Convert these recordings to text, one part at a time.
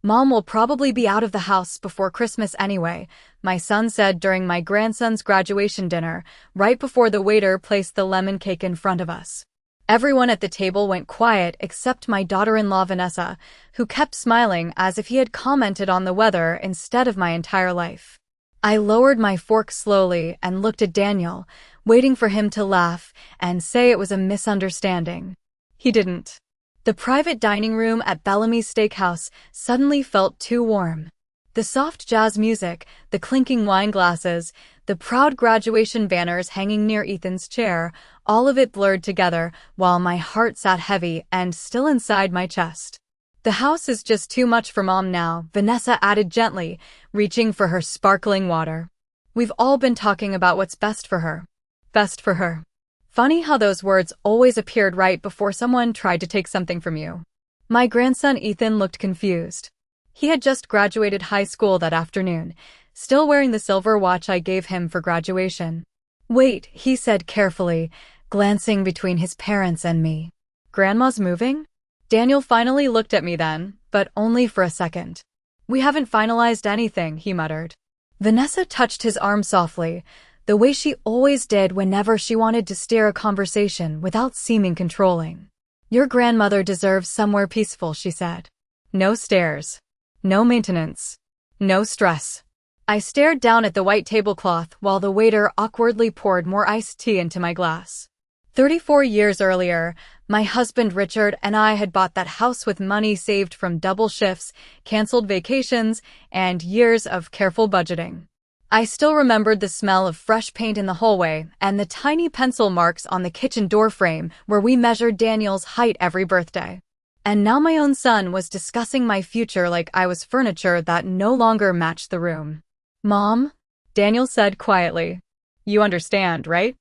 Mom will probably be out of the house before Christmas anyway, my son said during my grandson's graduation dinner, right before the waiter placed the lemon cake in front of us. Everyone at the table went quiet except my daughter-in-law Vanessa, who kept smiling as if he had commented on the weather instead of my entire life. I lowered my fork slowly and looked at Daniel, waiting for him to laugh and say it was a misunderstanding. He didn't. The private dining room at Bellamy's Steakhouse suddenly felt too warm. The soft jazz music, the clinking wine glasses, the proud graduation banners hanging near Ethan's chair, all of it blurred together while my heart sat heavy and still inside my chest. The house is just too much for Mom now, Vanessa added gently, reaching for her sparkling water. We've all been talking about what's best for her. Best for her. Funny how those words always appeared right before someone tried to take something from you. My grandson Ethan looked confused. He had just graduated high school that afternoon, still wearing the silver watch I gave him for graduation. Wait, he said carefully, glancing between his parents and me. Grandma's moving? Daniel finally looked at me then, but only for a second. We haven't finalized anything, he muttered. Vanessa touched his arm softly, the way she always did whenever she wanted to steer a conversation without seeming controlling. Your grandmother deserves somewhere peaceful, she said. No stairs. No maintenance. No stress. I stared down at the white tablecloth while the waiter awkwardly poured more iced tea into my glass. 34 years earlier, my husband Richard and I had bought that house with money saved from double shifts, canceled vacations, and years of careful budgeting. I still remembered the smell of fresh paint in the hallway and the tiny pencil marks on the kitchen door frame where we measured Daniel's height every birthday. And now my own son was discussing my future like I was furniture that no longer matched the room. Mom? Daniel said quietly. You understand, right?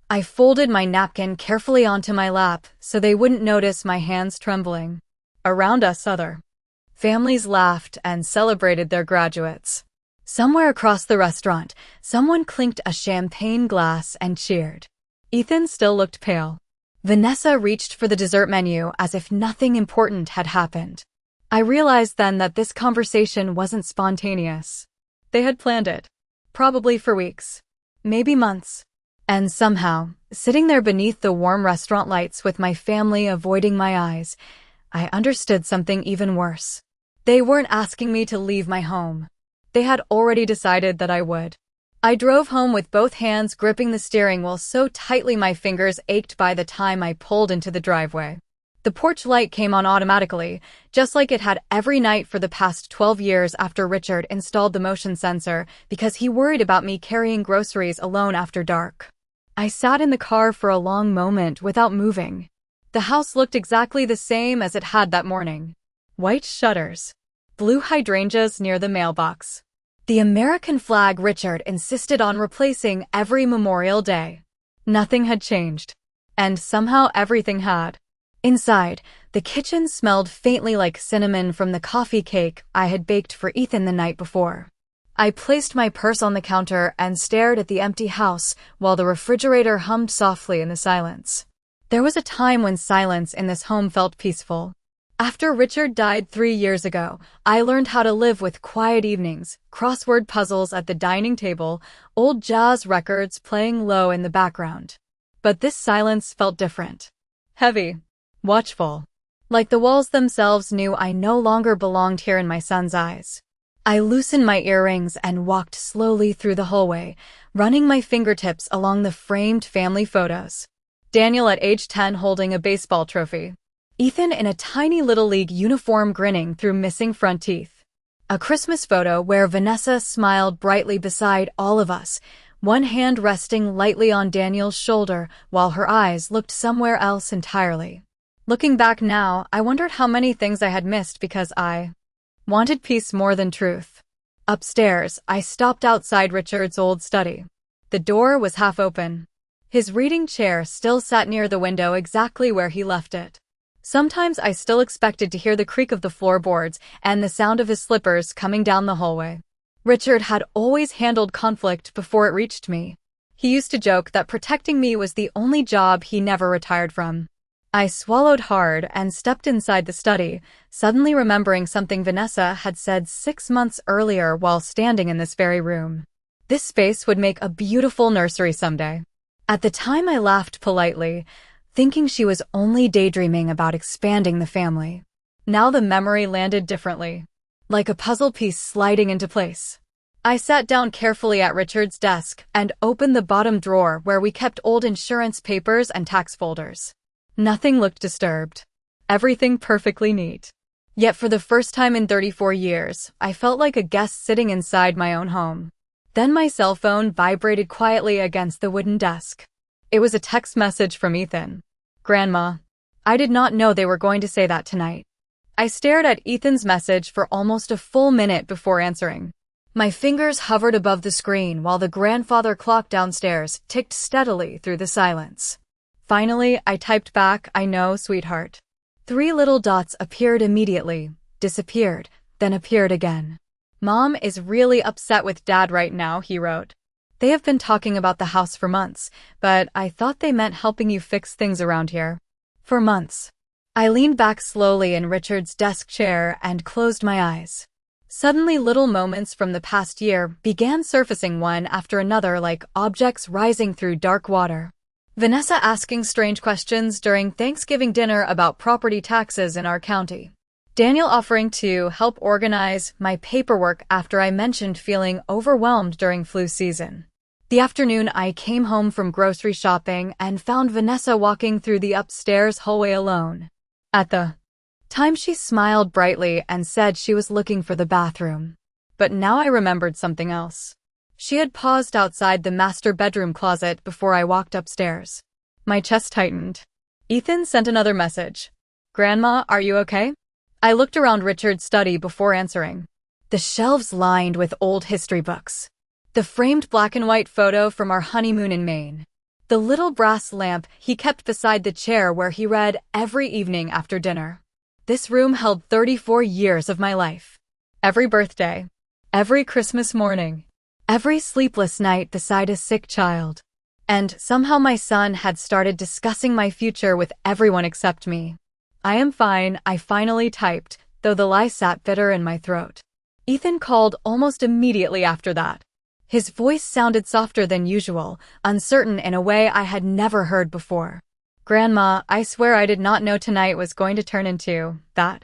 I folded my napkin carefully onto my lap so they wouldn't notice my hands trembling. Around us, other families laughed and celebrated their graduates. Somewhere across the restaurant, someone clinked a champagne glass and cheered. Ethan still looked pale. Vanessa reached for the dessert menu as if nothing important had happened. I realized then that this conversation wasn't spontaneous. They had planned it. Probably for weeks. Maybe months. And somehow, sitting there beneath the warm restaurant lights with my family avoiding my eyes, I understood something even worse. They weren't asking me to leave my home. They had already decided that I would. I drove home with both hands gripping the steering wheel so tightly my fingers ached by the time I pulled into the driveway. The porch light came on automatically, just like it had every night for the past 12 years after Richard installed the motion sensor because he worried about me carrying groceries alone after dark. I sat in the car for a long moment without moving. The house looked exactly the same as it had that morning. White shutters. Blue hydrangeas near the mailbox. The American flag Richard insisted on replacing every Memorial Day. Nothing had changed. And somehow everything had. Inside, the kitchen smelled faintly like cinnamon from the coffee cake I had baked for Ethan the night before. I placed my purse on the counter and stared at the empty house while the refrigerator hummed softly in the silence. There was a time when silence in this home felt peaceful. After Richard died 3 years ago, I learned how to live with quiet evenings, crossword puzzles at the dining table, old jazz records playing low in the background. But this silence felt different. Heavy. Watchful. Like the walls themselves knew I no longer belonged here in my son's eyes. I loosened my earrings and walked slowly through the hallway, running my fingertips along the framed family photos. Daniel at age 10 holding a baseball trophy. Ethan in a tiny Little League uniform grinning through missing front teeth. A Christmas photo where Vanessa smiled brightly beside all of us, one hand resting lightly on Daniel's shoulder while her eyes looked somewhere else entirely. Looking back now, I wondered how many things I had missed because I wanted peace more than truth. Upstairs, I stopped outside Richard's old study. The door was half open. His reading chair still sat near the window exactly where he left it. Sometimes I still expected to hear the creak of the floorboards and the sound of his slippers coming down the hallway. Richard had always handled conflict before it reached me. He used to joke that protecting me was the only job he never retired from. I swallowed hard and stepped inside the study, suddenly remembering something Vanessa had said 6 months earlier while standing in this very room. This space would make a beautiful nursery someday. At the time I laughed politely, thinking she was only daydreaming about expanding the family. Now the memory landed differently, like a puzzle piece sliding into place. I sat down carefully at Richard's desk and opened the bottom drawer where we kept old insurance papers and tax folders. Nothing looked disturbed. Everything perfectly neat. Yet for the first time in 34 years, I felt like a guest sitting inside my own home. Then my cell phone vibrated quietly against the wooden desk. It was a text message from Ethan. "Grandma, I did not know they were going to say that tonight." I stared at Ethan's message for almost a full minute before answering. My fingers hovered above the screen while the grandfather clock downstairs ticked steadily through the silence. Finally, I typed back, "I know, sweetheart." 3 little dots appeared immediately, disappeared, then appeared again. "Mom is really upset with Dad right now," he wrote. "They have been talking about the house for months, but I thought they meant helping you fix things around here." For months. I leaned back slowly in Richard's desk chair and closed my eyes. Suddenly little moments from the past year began surfacing one after another like objects rising through dark water. Vanessa asking strange questions during Thanksgiving dinner about property taxes in our county. Daniel offering to help organize my paperwork after I mentioned feeling overwhelmed during flu season. The afternoon I came home from grocery shopping and found Vanessa walking through the upstairs hallway alone. At the time she smiled brightly and said she was looking for the bathroom. But now I remembered something else. She had paused outside the master bedroom closet before I walked upstairs. My chest tightened. Ethan sent another message. "Grandma, are you okay?" I looked around Richard's study before answering. The shelves lined with old history books. The framed black and white photo from our honeymoon in Maine. The little brass lamp he kept beside the chair where he read every evening after dinner. This room held 34 years of my life. Every birthday. Every Christmas morning. Every sleepless night beside a sick child. And somehow my son had started discussing my future with everyone except me. "I am fine," I finally typed, though the lie sat bitter in my throat. Ethan called almost immediately after that. His voice sounded softer than usual, uncertain in a way I had never heard before. "Grandma, I swear I did not know tonight was going to turn into that."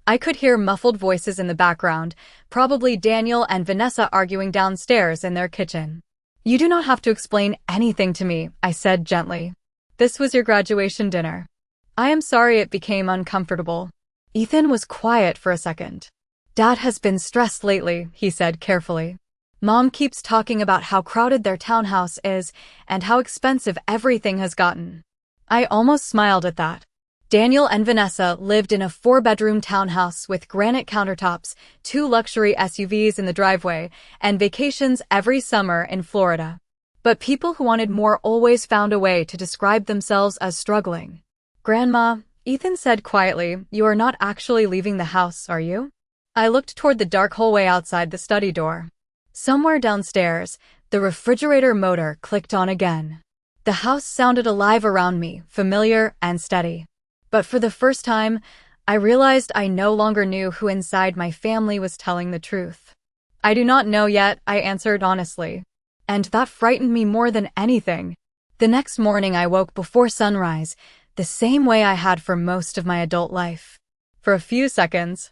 I could hear muffled voices in the background, probably Daniel and Vanessa arguing downstairs in their kitchen. "You do not have to explain anything to me," I said gently. "This was your graduation dinner. I am sorry it became uncomfortable." Ethan was quiet for a second. "Dad has been stressed lately," he said carefully. "Mom keeps talking about how crowded their townhouse is and how expensive everything has gotten." I almost smiled at that. Daniel and Vanessa lived in a 4-bedroom townhouse with granite countertops, 2 luxury SUVs in the driveway, and vacations every summer in Florida. But people who wanted more always found a way to describe themselves as struggling. "Grandma," Ethan said quietly, "you are not actually leaving the house, are you?" I looked toward the dark hallway outside the study door. Somewhere downstairs, the refrigerator motor clicked on again. The house sounded alive around me, familiar and steady. But for the first time, I realized I no longer knew who inside my family was telling the truth. "I do not know yet," I answered honestly. And that frightened me more than anything. The next morning I woke before sunrise, the same way I had for most of my adult life. For a few seconds,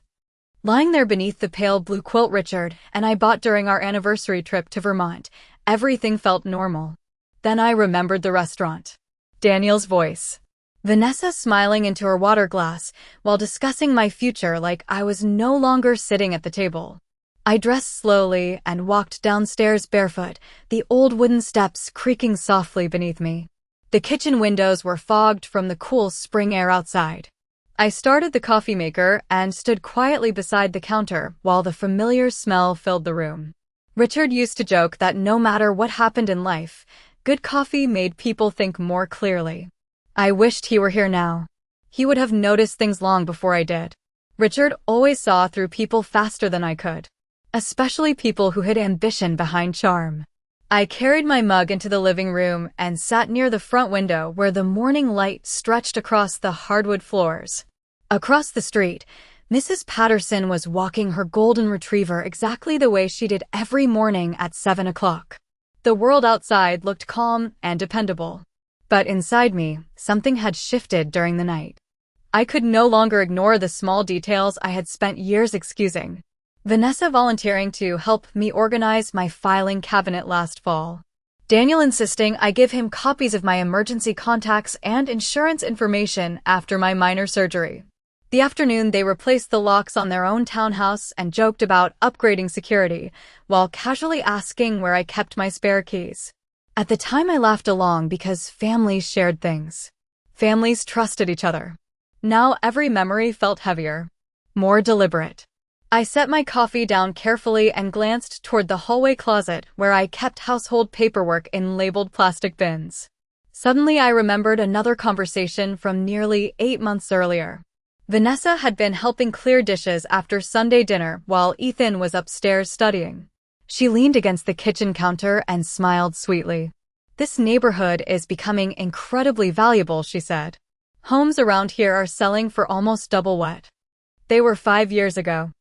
lying there beneath the pale blue quilt Richard and I bought during our anniversary trip to Vermont, everything felt normal. Then I remembered the restaurant. Daniel's voice. Vanessa smiling into her water glass while discussing my future like I was no longer sitting at the table. I dressed slowly and walked downstairs barefoot, the old wooden steps creaking softly beneath me. The kitchen windows were fogged from the cool spring air outside. I started the coffee maker and stood quietly beside the counter while the familiar smell filled the room. Richard used to joke that no matter what happened in life, good coffee made people think more clearly. I wished he were here now. He would have noticed things long before I did. Richard always saw through people faster than I could. Especially people who hid ambition behind charm. I carried my mug into the living room and sat near the front window where the morning light stretched across the hardwood floors. Across the street, Mrs. Patterson was walking her golden retriever exactly the way she did every morning at 7 o'clock. The world outside looked calm and dependable. But inside me, something had shifted during the night. I could no longer ignore the small details I had spent years excusing. Vanessa volunteering to help me organize my filing cabinet last fall. Daniel insisting I give him copies of my emergency contacts and insurance information after my minor surgery. The afternoon they replaced the locks on their own townhouse and joked about upgrading security, while casually asking where I kept my spare keys. At the time I laughed along because families shared things. Families trusted each other. Now every memory felt heavier, more deliberate. I set my coffee down carefully and glanced toward the hallway closet where I kept household paperwork in labeled plastic bins. Suddenly I remembered another conversation from nearly 8 months earlier. Vanessa had been helping clear dishes after Sunday dinner while Ethan was upstairs studying. She leaned against the kitchen counter and smiled sweetly. "This neighborhood is becoming incredibly valuable," she said. "Homes around here are selling for almost double what they were 5 years ago."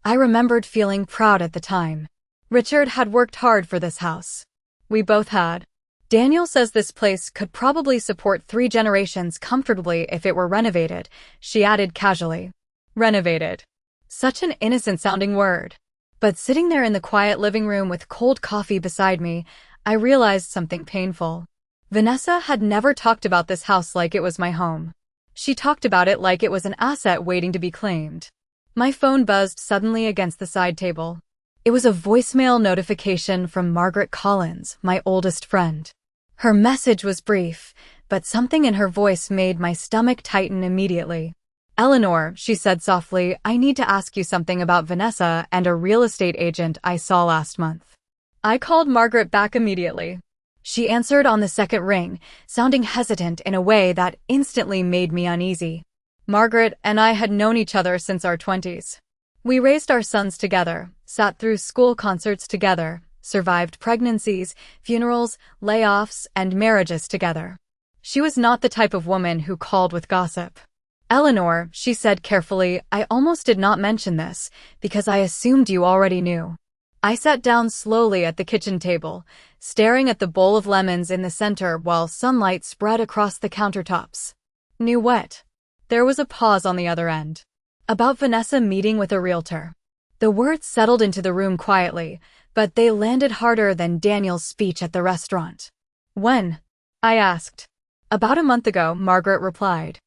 I remembered feeling proud at the time. Richard had worked hard for this house. We both had. "Daniel says this place could probably support 3 generations comfortably if it were renovated," she added casually. Renovated. Such an innocent-sounding word. But sitting there in the quiet living room with cold coffee beside me, I realized something painful. Vanessa had never talked about this house like it was my home. She talked about it like it was an asset waiting to be claimed. My phone buzzed suddenly against the side table. It was a voicemail notification from Margaret Collins, my oldest friend. Her message was brief, but something in her voice made my stomach tighten immediately. "Eleanor," she said softly, "I need to ask you something about Vanessa and a real estate agent I saw last month." I called Margaret back immediately. She answered on the second ring, sounding hesitant in a way that instantly made me uneasy. Margaret and I had known each other since our 20s. We raised our sons together, sat through school concerts together, survived pregnancies, funerals, layoffs, and marriages together. She was not the type of woman who called with gossip. "Eleanor," she said carefully, "I almost did not mention this, because I assumed you already knew." I sat down slowly at the kitchen table, staring at the bowl of lemons in the center while sunlight spread across the countertops. "Knew what?" There was a pause on the other end. "About Vanessa meeting with a realtor." The words settled into the room quietly, but they landed harder than Daniel's speech at the restaurant. "When?" I asked. "About a month ago," Margaret replied.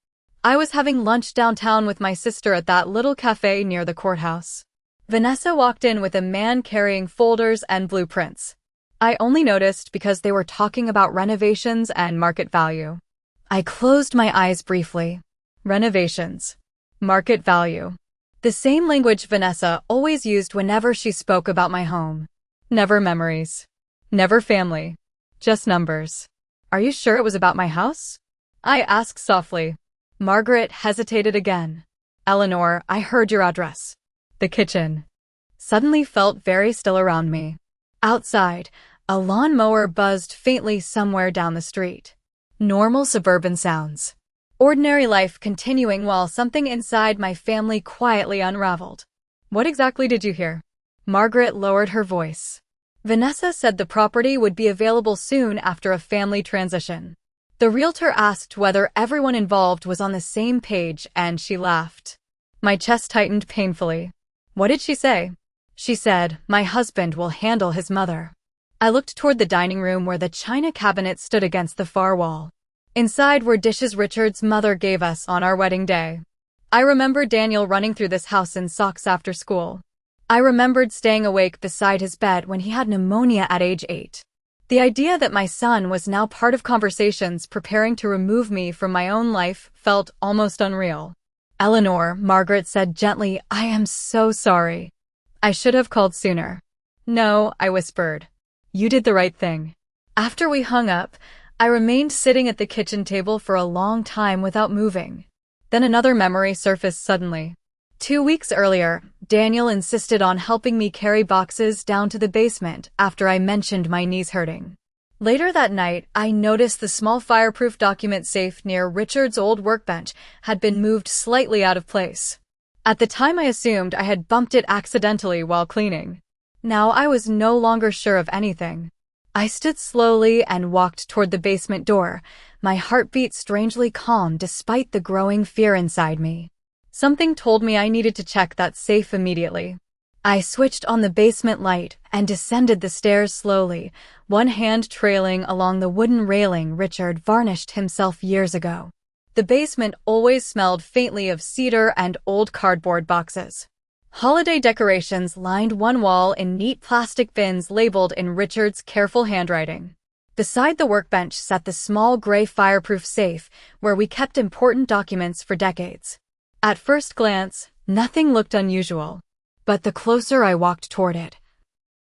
"I was having lunch downtown with my sister at that little cafe near the courthouse. Vanessa walked in with a man carrying folders and blueprints. I only noticed because they were talking about renovations and market value." I closed my eyes briefly. Renovations. Market value. The same language Vanessa always used whenever she spoke about my home. Never memories. Never family. Just numbers. "Are you sure it was about my house?" I asked softly. Margaret hesitated again. "Eleanor, I heard your address." The kitchen suddenly felt very still around me. Outside, a lawnmower buzzed faintly somewhere down the street. Normal suburban sounds. Ordinary life continuing while something inside my family quietly unraveled. "What exactly did you hear?" Margaret lowered her voice. "Vanessa said the property would be available soon after a family transition. The realtor asked whether everyone involved was on the same page and she laughed." My chest tightened painfully. "What did she say?" "She said, 'My husband will handle his mother.'" I looked toward the dining room where the china cabinet stood against the far wall. Inside were dishes Richard's mother gave us on our wedding day. I remembered Daniel running through this house in socks after school. I remembered staying awake beside his bed when he had pneumonia at age 8. The idea that my son was now part of conversations preparing to remove me from my own life felt almost unreal. "Eleanor," Margaret said gently, "I am so sorry. I should have called sooner." "No," I whispered. "You did the right thing." After we hung up, I remained sitting at the kitchen table for a long time without moving. Then another memory surfaced suddenly. 2 weeks earlier, Daniel insisted on helping me carry boxes down to the basement after I mentioned my knees hurting. Later that night, I noticed the small fireproof document safe near Richard's old workbench had been moved slightly out of place. At the time, I assumed I had bumped it accidentally while cleaning. Now I was no longer sure of anything. I stood slowly and walked toward the basement door, my heartbeat strangely calm despite the growing fear inside me. Something told me I needed to check that safe immediately. I switched on the basement light and descended the stairs slowly, one hand trailing along the wooden railing Richard varnished himself years ago. The basement always smelled faintly of cedar and old cardboard boxes. Holiday decorations lined one wall in neat plastic bins labeled in Richard's careful handwriting. Beside the workbench sat the small gray fireproof safe where we kept important documents for decades. At first glance, nothing looked unusual. But the closer I walked toward it,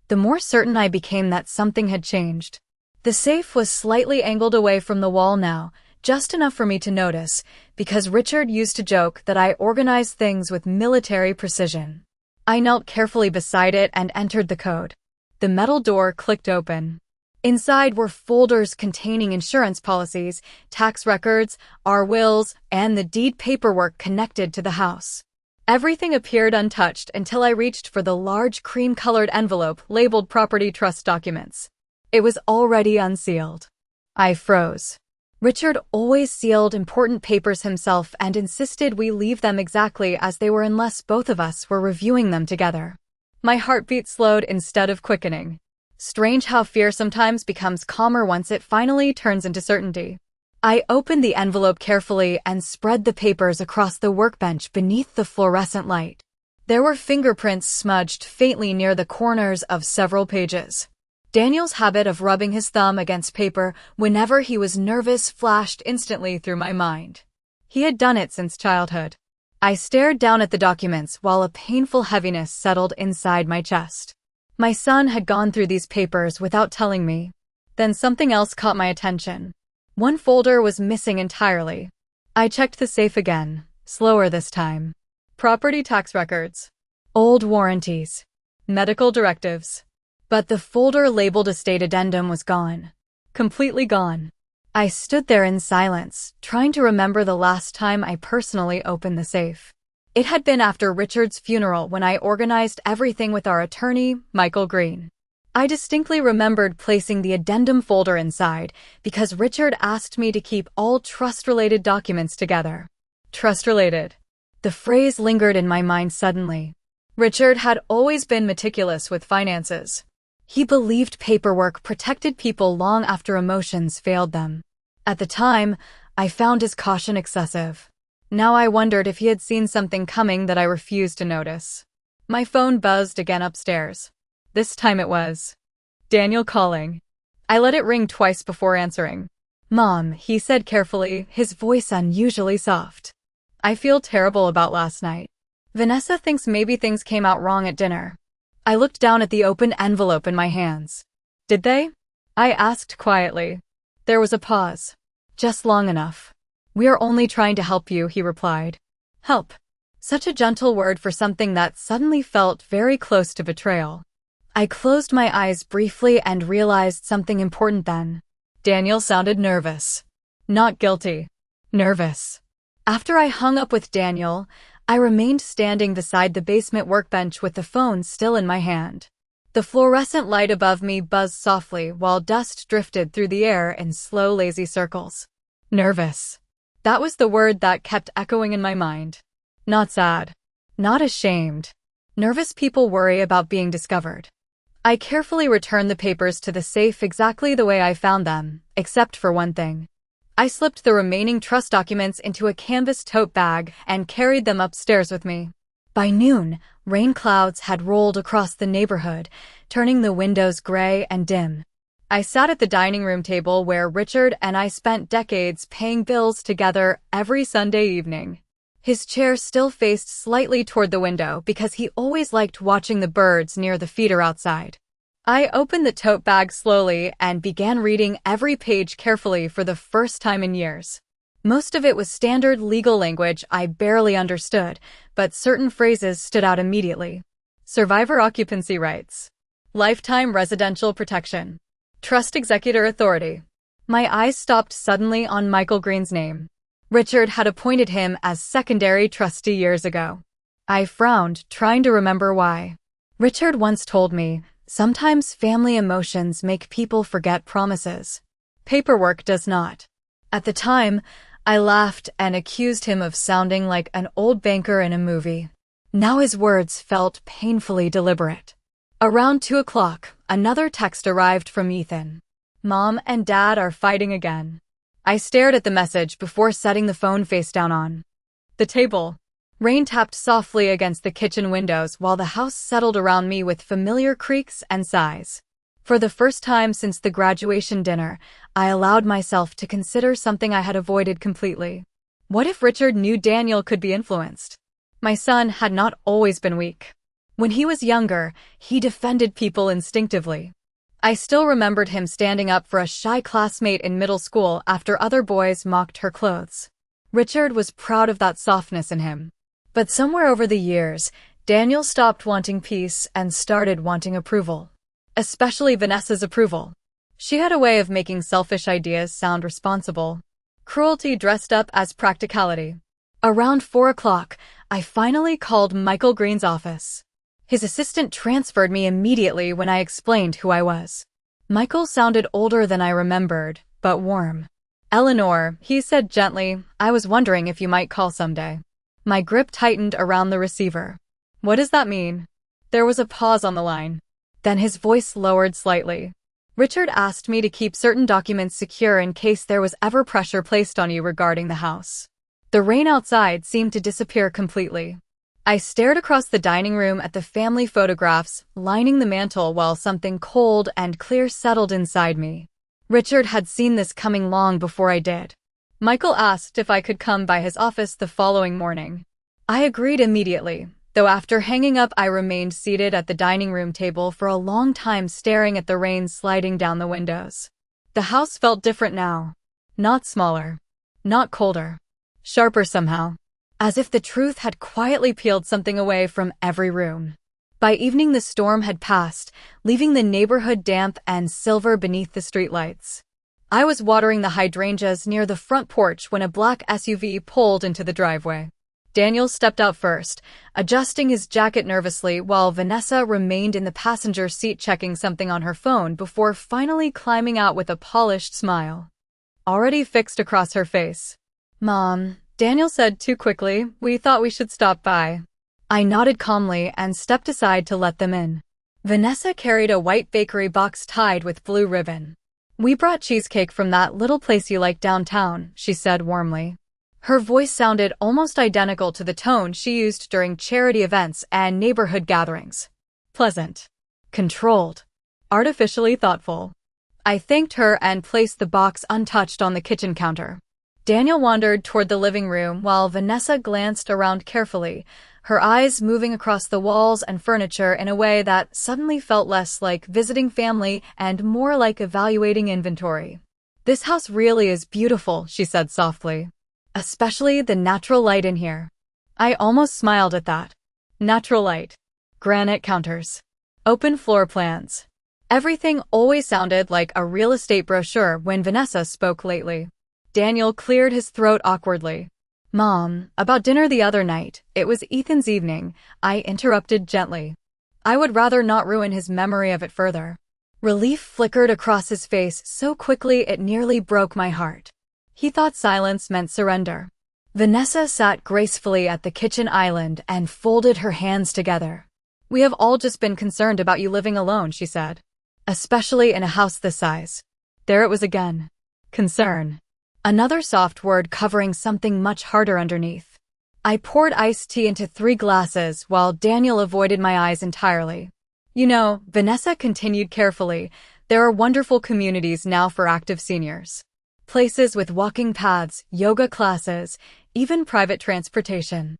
the more certain I became that something had changed. The safe was slightly angled away from the wall now, just enough for me to notice, because Richard used to joke that I organized things with military precision. I knelt carefully beside it and entered the code. The metal door clicked open. Inside were folders containing insurance policies, tax records, our wills, and the deed paperwork connected to the house. Everything appeared untouched until I reached for the large cream-colored envelope labeled Property Trust Documents. It was already unsealed. I froze. Richard always sealed important papers himself and insisted we leave them exactly as they were unless both of us were reviewing them together. My heartbeat slowed instead of quickening. Strange how fear sometimes becomes calmer once it finally turns into certainty. I opened the envelope carefully and spread the papers across the workbench beneath the fluorescent light. There were fingerprints smudged faintly near the corners of several pages. Daniel's habit of rubbing his thumb against paper whenever he was nervous flashed instantly through my mind. He had done it since childhood. I stared down at the documents while a painful heaviness settled inside my chest. My son had gone through these papers without telling me. Then something else caught my attention. One folder was missing entirely. I checked the safe again, slower this time. Property tax records, old warranties, medical directives. But the folder labeled Estate Addendum was gone. Completely gone. I stood there in silence, trying to remember the last time I personally opened the safe. It had been after Richard's funeral when I organized everything with our attorney, Michael Green. I distinctly remembered placing the addendum folder inside because Richard asked me to keep all trust-related documents together. Trust-related. The phrase lingered in my mind suddenly. Richard had always been meticulous with finances. He believed paperwork protected people long after emotions failed them. At the time, I found his caution excessive. Now I wondered if he had seen something coming that I refused to notice. My phone buzzed again upstairs. This time it was Daniel calling. I let it ring twice before answering. "Mom," he said carefully, his voice unusually soft. "I feel terrible about last night. Vanessa thinks maybe things came out wrong at dinner." I looked down at the open envelope in my hands. "Did they?" I asked quietly. There was a pause. "Just long enough." "We are only trying to help you," he replied. Help. Such a gentle word for something that suddenly felt very close to betrayal. I closed my eyes briefly and realized something important then. Daniel sounded nervous. Not guilty. Nervous. After I hung up with Daniel, I remained standing beside the basement workbench with the phone still in my hand. The fluorescent light above me buzzed softly while dust drifted through the air in slow, lazy circles. Nervous. That was the word that kept echoing in my mind. Not sad. Not ashamed. Nervous people worry about being discovered. I carefully returned the papers to the safe exactly the way I found them, except for one thing. I slipped the remaining trust documents into a canvas tote bag and carried them upstairs with me. By noon, rain clouds had rolled across the neighborhood, turning the windows gray and dim. I sat at the dining room table where Richard and I spent decades paying bills together every Sunday evening. His chair still faced slightly toward the window because he always liked watching the birds near the feeder outside. I opened the tote bag slowly and began reading every page carefully for the first time in years. Most of it was standard legal language I barely understood, but certain phrases stood out immediately. Survivor occupancy rights. Lifetime residential protection. Trust executor authority. My eyes stopped suddenly on Michael Green's name. Richard had appointed him as secondary trustee years ago. I frowned, trying to remember why. Richard once told me, sometimes family emotions make people forget promises. Paperwork does not. At the time, I laughed and accused him of sounding like an old banker in a movie. Now his words felt painfully deliberate. Around 2 o'clock, another text arrived from Ethan. Mom and Dad are fighting again. I stared at the message before setting the phone face down on the table. Rain tapped softly against the kitchen windows while the house settled around me with familiar creaks and sighs. For the first time since the graduation dinner, I allowed myself to consider something I had avoided completely. What if Richard knew Daniel could be influenced? My son had not always been weak. When he was younger, he defended people instinctively. I still remembered him standing up for a shy classmate in middle school after other boys mocked her clothes. Richard was proud of that softness in him. But somewhere over the years, Daniel stopped wanting peace and started wanting approval. Especially Vanessa's approval. She had a way of making selfish ideas sound responsible. Cruelty dressed up as practicality. Around 4 o'clock, I finally called Michael Green's office. His assistant transferred me immediately when I explained who I was. Michael sounded older than I remembered, but warm. Eleanor, he said gently, I was wondering if you might call someday. My grip tightened around the receiver. What does that mean? There was a pause on the line. Then his voice lowered slightly. Richard asked me to keep certain documents secure in case there was ever pressure placed on you regarding the house. The rain outside seemed to disappear completely. I stared across the dining room at the family photographs lining the mantel while something cold and clear settled inside me. Richard had seen this coming long before I did. Michael asked if I could come by his office the following morning. I agreed immediately, though after hanging up I remained seated at the dining room table for a long time staring at the rain sliding down the windows. The house felt different now. Not smaller. Not colder. Sharper somehow. As if the truth had quietly peeled something away from every room. By evening the storm had passed, leaving the neighborhood damp and silver beneath the streetlights. I was watering the hydrangeas near the front porch when a black SUV pulled into the driveway. Daniel stepped out first, adjusting his jacket nervously while Vanessa remained in the passenger seat checking something on her phone before finally climbing out with a polished smile already fixed across her face. Mom, Daniel said too quickly, we thought we should stop by. I nodded calmly and stepped aside to let them in. Vanessa carried a white bakery box tied with blue ribbon. We brought cheesecake from that little place you like downtown, she said warmly. Her voice sounded almost identical to the tone she used during charity events and neighborhood gatherings. Pleasant. Controlled. Artificially thoughtful. I thanked her and placed the box untouched on the kitchen counter. Daniel wandered toward the living room while Vanessa glanced around carefully, her eyes moving across the walls and furniture in a way that suddenly felt less like visiting family and more like evaluating inventory. This house really is beautiful, she said softly. Especially the natural light in here. I almost smiled at that. Natural light. Granite counters. Open floor plans. Everything always sounded like a real estate brochure when Vanessa spoke lately. Daniel cleared his throat awkwardly. Mom, about dinner the other night, it was Ethan's evening, I interrupted gently. I would rather not ruin his memory of it further. Relief flickered across his face so quickly it nearly broke my heart. He thought silence meant surrender. Vanessa sat gracefully at the kitchen island and folded her hands together. We have all just been concerned about you living alone, she said. Especially in a house this size. There it was again. Concern. Another soft word covering something much harder underneath. I poured iced tea into 3 glasses while Daniel avoided my eyes entirely. You know, Vanessa continued carefully, there are wonderful communities now for active seniors. Places with walking paths, yoga classes, even private transportation.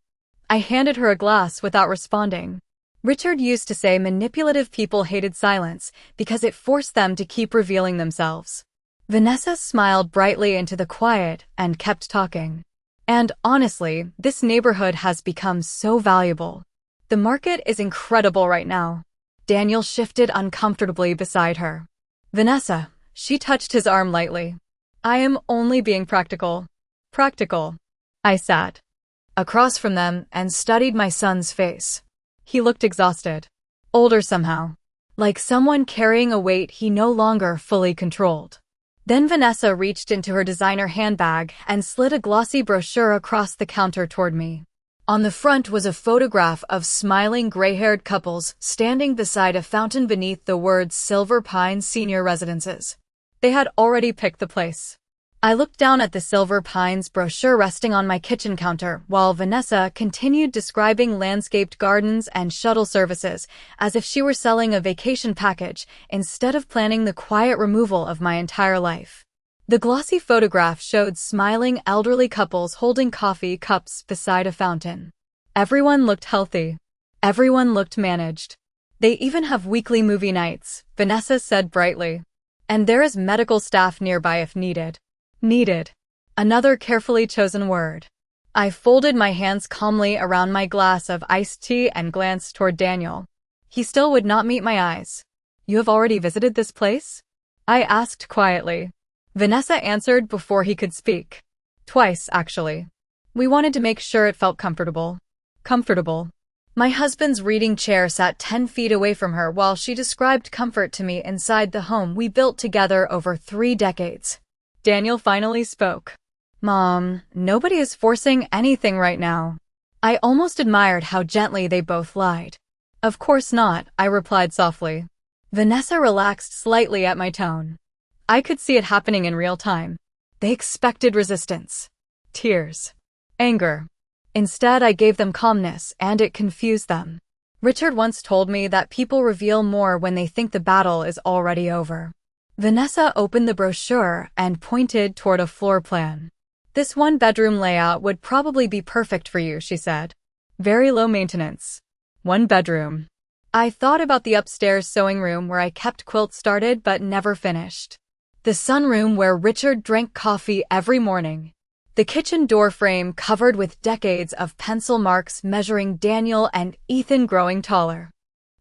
I handed her a glass without responding. Richard used to say manipulative people hated silence because it forced them to keep revealing themselves. Vanessa smiled brightly into the quiet and kept talking. And honestly, this neighborhood has become so valuable. The market is incredible right now. Daniel shifted uncomfortably beside her. Vanessa, she touched his arm lightly. I am only being practical. Practical. I sat across from them and studied my son's face. He looked exhausted. Older somehow. Like someone carrying a weight he no longer fully controlled. Then Vanessa reached into her designer handbag and slid a glossy brochure across the counter toward me. On the front was a photograph of smiling gray-haired couples standing beside a fountain beneath the words Silver Pines Senior Residences. They had already picked the place. I looked down at the Silver Pines brochure resting on my kitchen counter while Vanessa continued describing landscaped gardens and shuttle services as if she were selling a vacation package instead of planning the quiet removal of my entire life. The glossy photograph showed smiling elderly couples holding coffee cups beside a fountain. Everyone looked healthy. Everyone looked managed. They even have weekly movie nights, Vanessa said brightly. And there is medical staff nearby if needed. Needed. Another carefully chosen word. I folded my hands calmly around my glass of iced tea and glanced toward Daniel. He still would not meet my eyes. You have already visited this place? I asked quietly. Vanessa answered before he could speak. Twice, actually. We wanted to make sure it felt comfortable. Comfortable. My husband's reading chair sat 10 feet away from her while she described comfort to me inside the home we built together over 3 decades. Daniel finally spoke. Mom, nobody is forcing anything right now. I almost admired how gently they both lied. Of course not, I replied softly. Vanessa relaxed slightly at my tone. I could see it happening in real time. They expected resistance. Tears. Anger. Instead, I gave them calmness, and it confused them. Richard once told me that people reveal more when they think the battle is already over. Vanessa opened the brochure and pointed toward a floor plan. This 1-bedroom layout would probably be perfect for you, she said. Very low maintenance. 1 bedroom. I thought about the upstairs sewing room where I kept quilts started but never finished. The sunroom where Richard drank coffee every morning. The kitchen door frame covered with decades of pencil marks measuring Daniel and Ethan growing taller.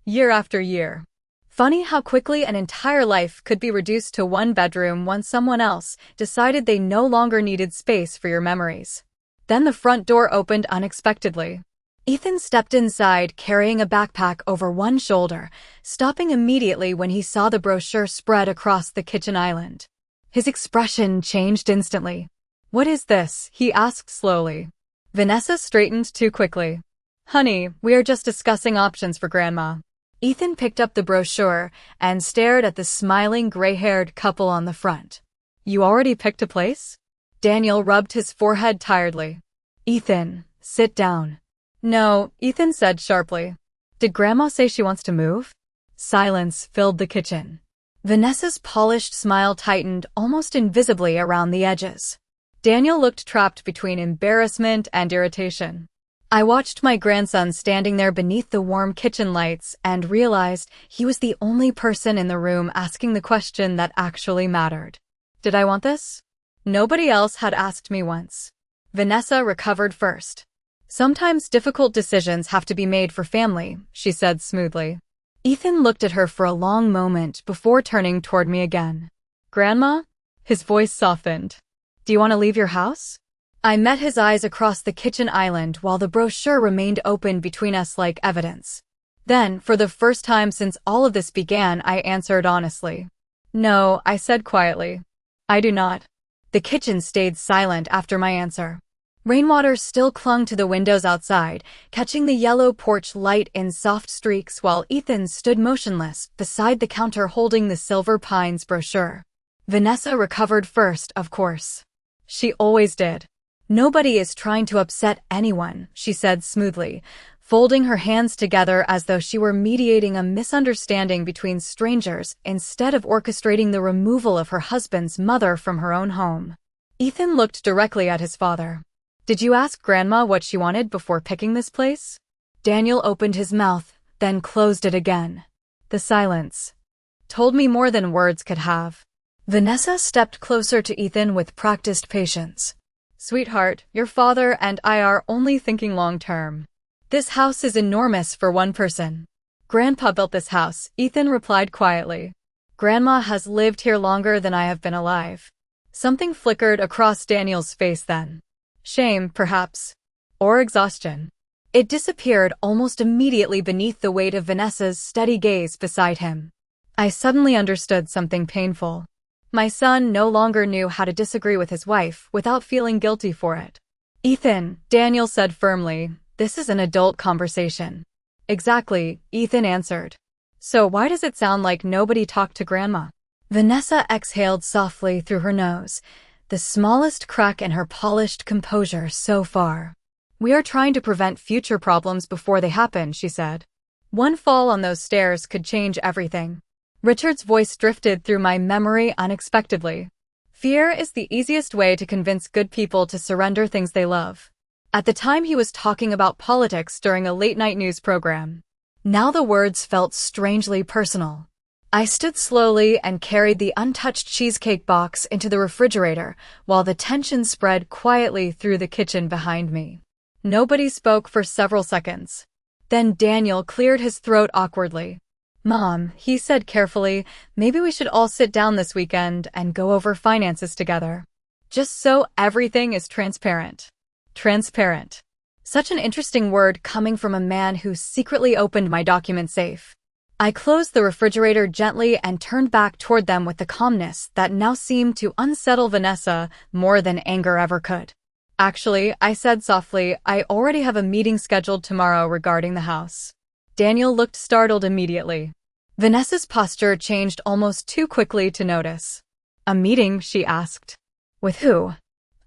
Year after year. Funny how quickly an entire life could be reduced to 1 bedroom once someone else decided they no longer needed space for your memories. Then the front door opened unexpectedly. Ethan stepped inside carrying a backpack over one shoulder, stopping immediately when he saw the brochure spread across the kitchen island. His expression changed instantly. What is this? He asked slowly. Vanessa straightened too quickly. Honey, we are just discussing options for Grandma. Ethan picked up the brochure and stared at the smiling gray-haired couple on the front. You already picked a place? Daniel rubbed his forehead tiredly. Ethan, sit down. No, Ethan said sharply. Did Grandma say she wants to move? Silence filled the kitchen. Vanessa's polished smile tightened almost invisibly around the edges. Daniel looked trapped between embarrassment and irritation. I watched my grandson standing there beneath the warm kitchen lights and realized he was the only person in the room asking the question that actually mattered. Did I want this? Nobody else had asked me once. Vanessa recovered first. Sometimes difficult decisions have to be made for family, she said smoothly. Ethan looked at her for a long moment before turning toward me again. Grandma? His voice softened. Do you want to leave your house? I met his eyes across the kitchen island while the brochure remained open between us like evidence. Then, for the first time since all of this began, I answered honestly. No, I said quietly. I do not. The kitchen stayed silent after my answer. Rainwater still clung to the windows outside, catching the yellow porch light in soft streaks while Ethan stood motionless beside the counter holding the Silver Pines brochure. Vanessa recovered first, of course. She always did. Nobody is trying to upset anyone, she said smoothly, folding her hands together as though she were mediating a misunderstanding between strangers instead of orchestrating the removal of her husband's mother from her own home. Ethan looked directly at his father. Did you ask Grandma what she wanted before picking this place? Daniel opened his mouth, then closed it again. The silence told me more than words could have. Vanessa stepped closer to Ethan with practiced patience. Sweetheart, your father and I are only thinking long-term. This house is enormous for one person. Grandpa built this house, Ethan replied quietly. Grandma has lived here longer than I have been alive. Something flickered across Daniel's face then. Shame, perhaps. Or exhaustion. It disappeared almost immediately beneath the weight of Vanessa's steady gaze beside him. I suddenly understood something painful. My son no longer knew how to disagree with his wife without feeling guilty for it. Ethan, Daniel said firmly, this is an adult conversation. Exactly, Ethan answered. So why does it sound like nobody talked to Grandma? Vanessa exhaled softly through her nose, the smallest crack in her polished composure so far. We are trying to prevent future problems before they happen, she said. One fall on those stairs could change everything. Richard's voice drifted through my memory unexpectedly. Fear is the easiest way to convince good people to surrender things they love. At the time he was talking about politics during a late-night news program. Now the words felt strangely personal. I stood slowly and carried the untouched cheesecake box into the refrigerator while the tension spread quietly through the kitchen behind me. Nobody spoke for several seconds. Then Daniel cleared his throat awkwardly. Mom, he said carefully, maybe we should all sit down this weekend and go over finances together. Just so everything is transparent. Transparent. Such an interesting word coming from a man who secretly opened my document safe. I closed the refrigerator gently and turned back toward them with the calmness that now seemed to unsettle Vanessa more than anger ever could. Actually, I said softly, I already have a meeting scheduled tomorrow regarding the house. Daniel looked startled immediately. Vanessa's posture changed almost too quickly to notice. A meeting, she asked. With who?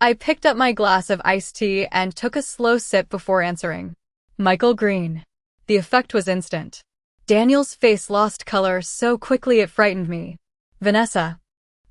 I picked up my glass of iced tea and took a slow sip before answering. Michael Green. The effect was instant. Daniel's face lost color so quickly it frightened me. Vanessa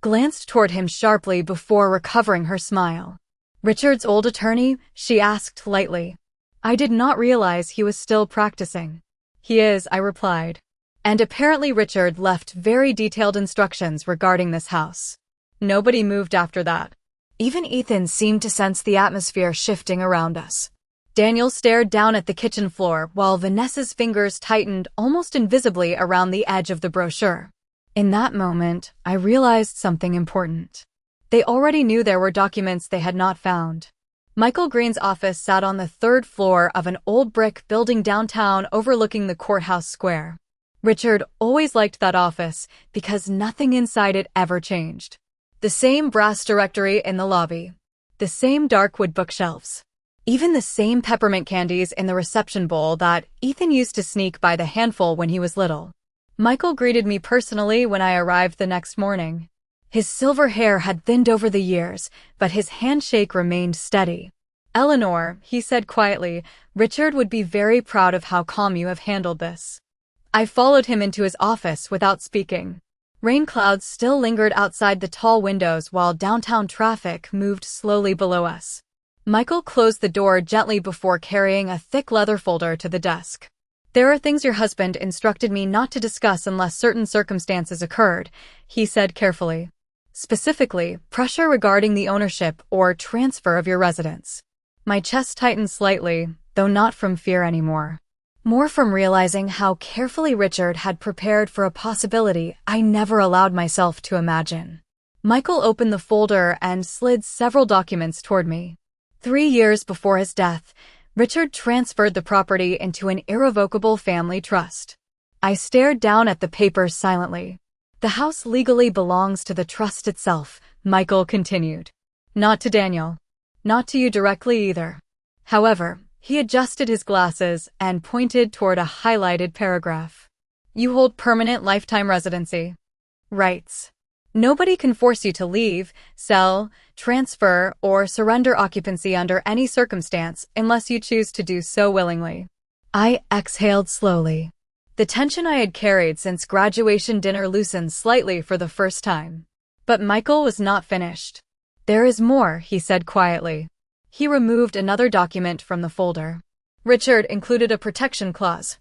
glanced toward him sharply before recovering her smile. Richard's old attorney? She asked lightly. I did not realize he was still practicing. He is, I replied. And apparently Richard left very detailed instructions regarding this house. Nobody moved after that. Even Ethan seemed to sense the atmosphere shifting around us. Daniel stared down at the kitchen floor while Vanessa's fingers tightened almost invisibly around the edge of the brochure. In that moment, I realized something important. They already knew there were documents they had not found. Michael Green's office sat on the third floor of an old brick building downtown overlooking the courthouse square. Richard always liked that office because nothing inside it ever changed. The same brass directory in the lobby. The same dark wood bookshelves. Even the same peppermint candies in the reception bowl that Ethan used to sneak by the handful when he was little. Michael greeted me personally when I arrived the next morning. His silver hair had thinned over the years, but his handshake remained steady. Eleanor, he said quietly, Richard would be very proud of how calm you have handled this. I followed him into his office without speaking. Rain clouds still lingered outside the tall windows while downtown traffic moved slowly below us. Michael closed the door gently before carrying a thick leather folder to the desk. There are things your husband instructed me not to discuss unless certain circumstances occurred, he said carefully. Specifically, pressure regarding the ownership or transfer of your residence. My chest tightened slightly, though not from fear anymore. More from realizing how carefully Richard had prepared for a possibility I never allowed myself to imagine. Michael opened the folder and slid several documents toward me. 3 years before his death, Richard transferred the property into an irrevocable family trust. I stared down at the papers silently. The house legally belongs to the trust itself, Michael continued. Not to Daniel. Not to you directly either. However, he adjusted his glasses and pointed toward a highlighted paragraph. You hold permanent lifetime residency. Rights. Nobody can force you to leave, sell, transfer, or surrender occupancy under any circumstance unless you choose to do so willingly. I exhaled slowly. The tension I had carried since graduation dinner loosened slightly for the first time. But Michael was not finished. There is more, he said quietly. He removed another document from the folder. Richard included a protection clause.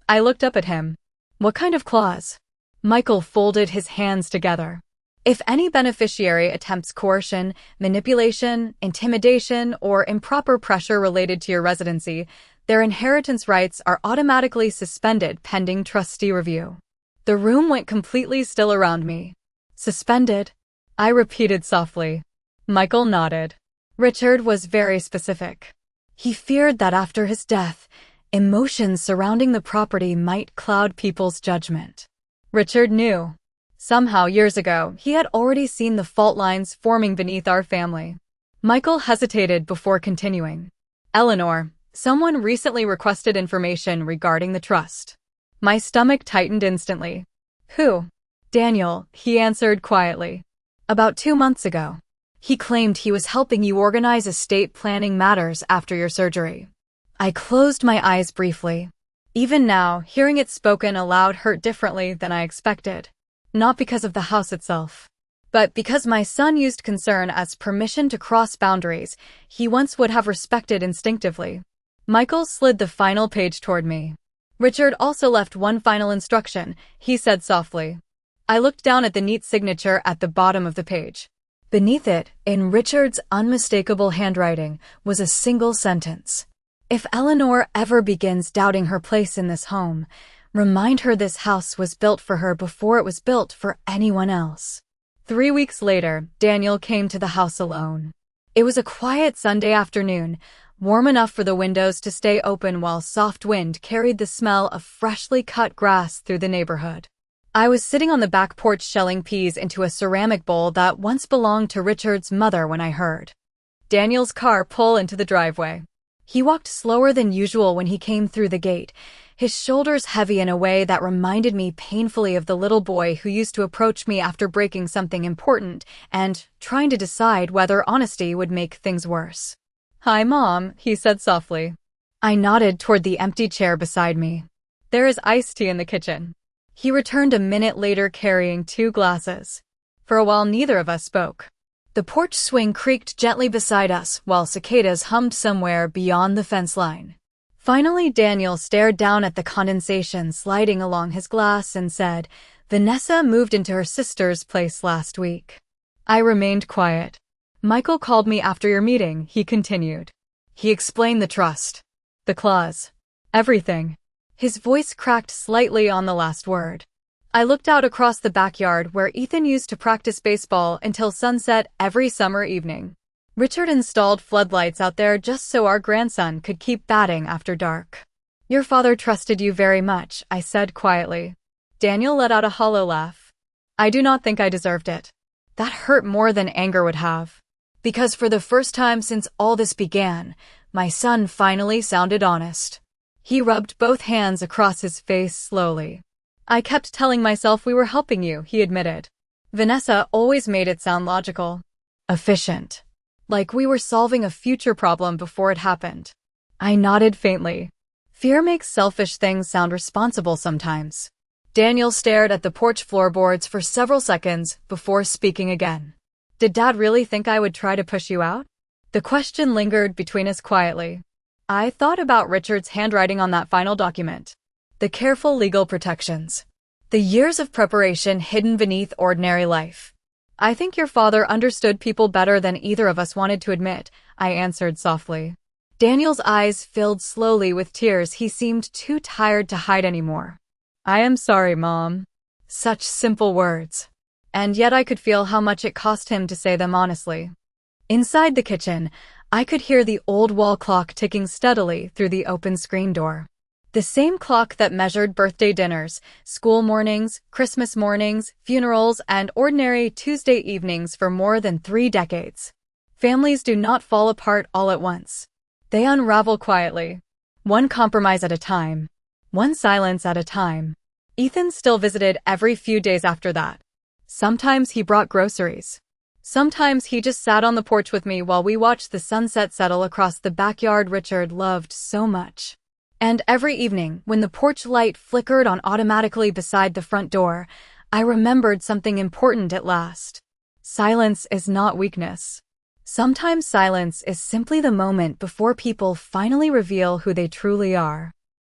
I looked up at him. What kind of clause? Michael folded his hands together. If any beneficiary attempts coercion, manipulation, intimidation, or improper pressure related to your residency, their inheritance rights are automatically suspended pending trustee review. The room went completely still around me. Suspended? I repeated softly. Michael nodded. Richard was very specific. He feared that after his death, emotions surrounding the property might cloud people's judgment. Richard knew. Somehow, years ago, he had already seen the fault lines forming beneath our family. Michael hesitated before continuing. Eleanor, someone recently requested information regarding the trust. My stomach tightened instantly. Who? Daniel, he answered quietly. About 2 months ago. He claimed he was helping you organize estate planning matters after your surgery. I closed my eyes briefly. Even now, hearing it spoken aloud hurt differently than I expected. Not because of the house itself, but because my son used concern as permission to cross boundaries he once would have respected instinctively. Michael slid the final page toward me. Richard also left one final instruction, he said softly. I looked down at the neat signature at the bottom of the page. Beneath it, in Richard's unmistakable handwriting, was a single sentence. If Eleanor ever begins doubting her place in this home, remind her this house was built for her before it was built for anyone else. 3 weeks later, Daniel came to the house alone. It was a quiet Sunday afternoon, warm enough for the windows to stay open while soft wind carried the smell of freshly cut grass through the neighborhood. I was sitting on the back porch shelling peas into a ceramic bowl that once belonged to Richard's mother when I heard Daniel's car pull into the driveway. He walked slower than usual when he came through the gate, his shoulders heavy in a way that reminded me painfully of the little boy who used to approach me after breaking something important and trying to decide whether honesty would make things worse. Hi, Mom, he said softly. I nodded toward the empty chair beside me. There is iced tea in the kitchen. He returned a minute later carrying 2 glasses. For a while, neither of us spoke. The porch swing creaked gently beside us while cicadas hummed somewhere beyond the fence line. Finally, Daniel stared down at the condensation sliding along his glass and said, Vanessa moved into her sister's place last week. I remained quiet. Michael called me after your meeting, he continued. He explained the trust. The clause. Everything. His voice cracked slightly on the last word. I looked out across the backyard where Ethan used to practice baseball until sunset every summer evening. Richard installed floodlights out there just so our grandson could keep batting after dark. Your father trusted you very much, I said quietly. Daniel let out a hollow laugh. I do not think I deserved it. That hurt more than anger would have. Because for the first time since all this began, my son finally sounded honest. He rubbed both hands across his face slowly. I kept telling myself we were helping you, he admitted. Vanessa always made it sound logical. Efficient. Like we were solving a future problem before it happened. I nodded faintly. Fear makes selfish things sound responsible sometimes. Daniel stared at the porch floorboards for several seconds before speaking again. Did Dad really think I would try to push you out? The question lingered between us quietly. I thought about Richard's handwriting on that final document. The careful legal protections. The years of preparation hidden beneath ordinary life. I think your father understood people better than either of us wanted to admit, I answered softly. Daniel's eyes filled slowly with tears. He seemed too tired to hide anymore. I am sorry, Mom. Such simple words. And yet I could feel how much it cost him to say them honestly. Inside the kitchen, I could hear the old wall clock ticking steadily through the open screen door. The same clock that measured birthday dinners, school mornings, Christmas mornings, funerals, and ordinary Tuesday evenings for more than 3 decades. Families do not fall apart all at once. They unravel quietly. One compromise at a time. One silence at a time. Ethan still visited every few days after that. Sometimes he brought groceries. Sometimes he just sat on the porch with me while we watched the sunset settle across the backyard Richard loved so much. And every evening, when the porch light flickered on automatically beside the front door, I remembered something important at last. Silence is not weakness. Sometimes silence is simply the moment before people finally reveal who they truly are.